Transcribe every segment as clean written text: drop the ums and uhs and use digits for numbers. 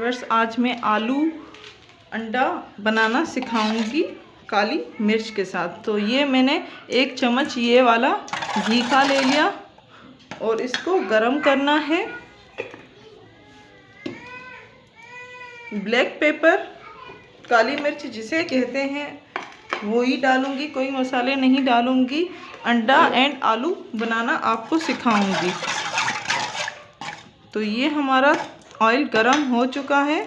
Viewers, आज मैं आलू अंडा बनाना सिखाऊंगी काली मिर्च के साथ। तो ये मैंने 1 चम्मच ये वाला घी का ले लिया और इसको गरम करना है। ब्लैक पेपर, काली मिर्च जिसे कहते हैं वो ही डालूंगी, कोई मसाले नहीं डालूंगी। अंडा एंड आलू बनाना आपको सिखाऊंगी। तो ये हमारा ऑयल गरम हो चुका है।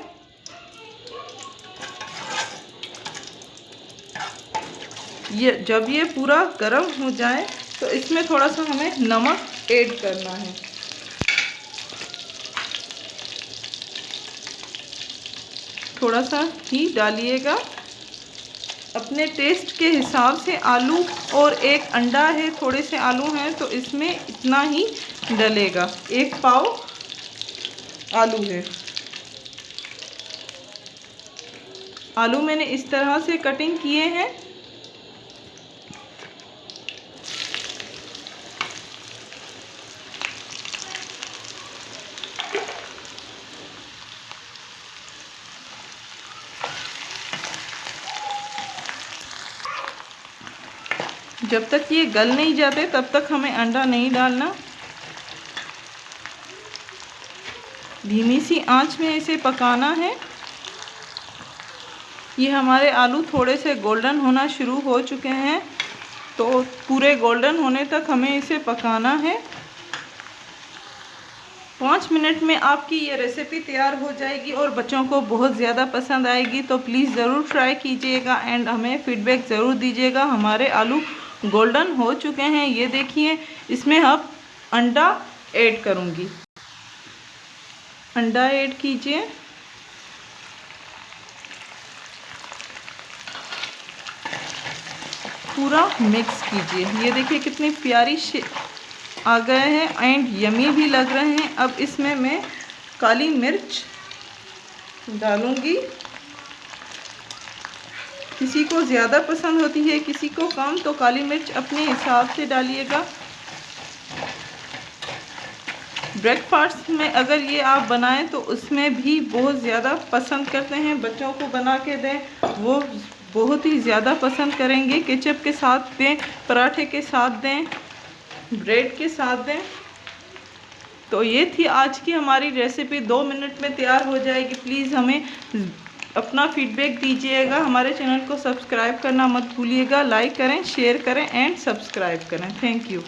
जब ये पूरा गरम हो जाए तो इसमें थोड़ा सा हमें नमक ऐड करना है। थोड़ा सा ही डालिएगा, अपने टेस्ट के हिसाब से। आलू और 1 अंडा है, थोड़े से आलू हैं तो इसमें इतना ही डलेगा। 1 पाव आलू है। आलू मैंने इस तरह से कटिंग किए हैं। जब तक ये गल नहीं जाते तब तक हमें अंडा नहीं डालना। धीमी सी आंच में इसे पकाना है। ये हमारे आलू थोड़े से गोल्डन होना शुरू हो चुके हैं, तो पूरे गोल्डन होने तक हमें इसे पकाना है। 5 मिनट में आपकी ये रेसिपी तैयार हो जाएगी और बच्चों को बहुत ज़्यादा पसंद आएगी। तो प्लीज़ ज़रूर ट्राई कीजिएगा एंड हमें फीडबैक ज़रूर दीजिएगा। हमारे आलू गोल्डन हो चुके हैं, ये देखिए। इसमें अब अंडा ऐड करूँगी। अंडा ऐड कीजिए। पूरा मिक्स कीजिए। ये देखिए कितनी प्यारी आ गए हैं एंड यमी भी लग रहे हैं। अब इसमें मैं काली मिर्च डालूंगी। किसी को ज़्यादा पसंद होती है, किसी को कम, तो काली मिर्च अपने हिसाब से डालिएगा। ब्रेकफास्ट में अगर ये आप बनाएं तो उसमें भी बहुत ज़्यादा पसंद करते हैं। बच्चों को बना के दें, वो बहुत ही ज़्यादा पसंद करेंगे। केचप के साथ दें, पराठे के साथ दें, ब्रेड के साथ दें। तो ये थी आज की हमारी रेसिपी। 2 मिनट में तैयार हो जाएगी। प्लीज़ हमें अपना फीडबैक दीजिएगा। हमारे चैनल को सब्सक्राइब करना मत भूलिएगा। लाइक करें, शेयर करें एंड सब्सक्राइब करें। Thank you.